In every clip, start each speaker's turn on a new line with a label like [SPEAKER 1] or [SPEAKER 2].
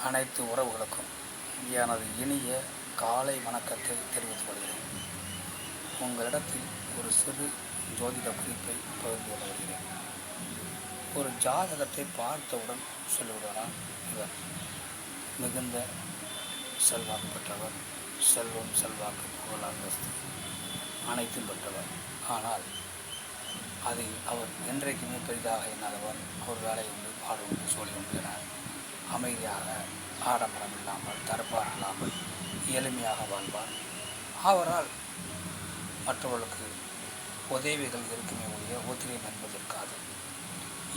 [SPEAKER 1] அனைத்து உறவுகளுக்கும் எனது இனிய காலை வணக்கத்தை தெரிவித்துக் கொள்கிறேன். உங்களிடத்தில் ஒரு சிறு ஜோதிட குறிப்பை பகிர்ந்து கொள்ள வருகிறேன். ஒரு ஜாதகத்தை பார்த்தவுடன் சொல்லுவதானால் இவர் மிகுந்த செல்வாக்கு பெற்றவர், செல்வம், செல்வாக்கு, புகழ், அந்தஸ்து அனைத்தும் பெற்றவர். ஆனால் அதை அவர் என்றைக்குமே பெரிதாக எண்ணாதவர். அவர் வேலை உண்டு, பாடு உண்டு, சோழி உண்டு என அமைதியாக, ஆடம்பரம் இல்லாமல், தரப்பார் இல்லாமல் எளிமையாக வாழ்வார். அவரால் மற்றவர்களுக்கு உதவிகள் இருக்குமே ஒழிய ஒத்திரியம் என்பது இருக்காது.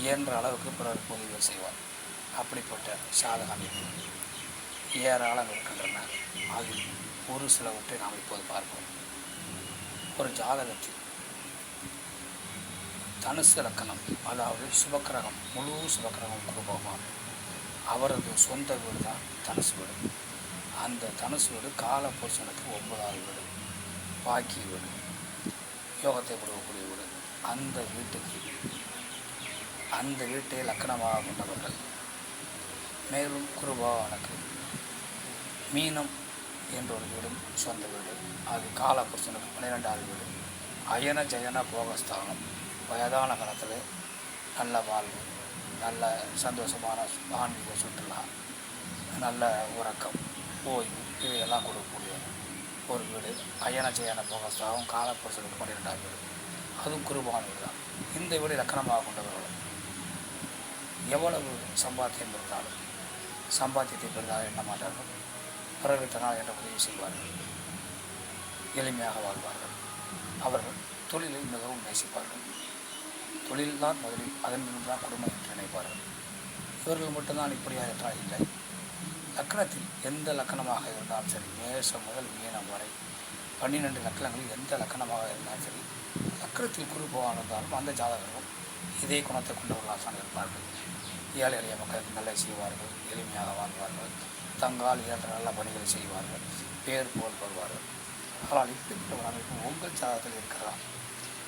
[SPEAKER 1] இயன்ற அளவுக்கு பிறருக்கு உதவிகள் செய்வார். அப்படிப்பட்ட சாதக அமைப்பு ஏராளம் இருக்கின்றன. அதில் ஒரு சிலவற்றை நாம் இப்போது பார்ப்போம். ஒரு ஜாதகத்தில் தனுசு லக்கணம், அதாவது சுபக்கிரகம், முழு சுபக்கிரகம் குருபகவான், அவரது சொந்த வீடு தான் தனுசு வீடு. அந்த தனுசு வீடு கால புருஷனுக்கு 9வது வீடு, பாக்கிய வீடு, யோகத்தை கொடுக்கக்கூடிய வீடு. அந்த வீட்டுக்கு அந்த வீட்டை லக்கணமாக கொண்டவர்கள். மேலும் குருபகவானுக்கு மீனம் என்ற ஒரு வீடும் சொந்த வீடு. அது கால புருஷனுக்கு 12வது வீடு. அயன ஜயன போகஸ்தானம், வயதான காலத்தில் நல்ல வாழ்வு, நல்ல சந்தோஷமான ஆன்மீக சுற்றுலா, நல்ல உறக்கம், ஓய்வு இவையெல்லாம் கொடுக்கக்கூடிய ஒரு வீடு. அயன ஜெயன போகஸ்தானம் காலப்புருஷனுக்கு 12வது வீடு. அதுவும் குருபான வீடு தான். இந்த வீடு இலக்கணமாக கொண்டவர்களும் எவ்வளவு சம்பாத்தியம் இருந்தாலும் சம்பாத்தியத்தை பெரிதாக எண்ண மாட்டார்கள். பிறவித்தனால் என்ற உதவி செய்வார்கள். எளிமையாக வாழ்வார்கள். அவர்கள் தொழிலை மிகவும் நேசிப்பார்கள். தொழில்தான் முதலில், அதன் தான் குடும்பம் என்று நினைப்பார்கள். இவர்கள் மட்டும்தான் இப்படியா என்றால் இல்லை. லக்கணத்தில் எந்த லக்கணமாக இருந்தாலும் சரி, மேஷம் முதல் மீனம் வரை 12 லக்கணங்களில் எந்த லக்கணமாக இருந்தாலும் சரி, லக்கணத்தில் குரு பகவான் இருந்தாலும் அந்த ஜாதகர்கள் இதே குணத்தை கொண்டவர்களாக தான் இருப்பார்கள். ஏழை எளிய மக்களுக்கு நல்ல செய்வார்கள், எளிமையாக வாழ்வார்கள், தங்கால் ஏற்ற நல்ல பணிகளை செய்வார்கள், பேர் புகழ் பெறுவார்கள். ஆனால் இப்படிப்பட்ட ஒரு அமைப்பு உங்கள் ஜாதகத்தில் இருக்கிறதா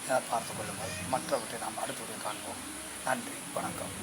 [SPEAKER 1] என பார்த்து கொள்ளுங்கள். மற்றவற்றை நாம் அடுத்தவரை காண்போம். நன்றி, வணக்கம்.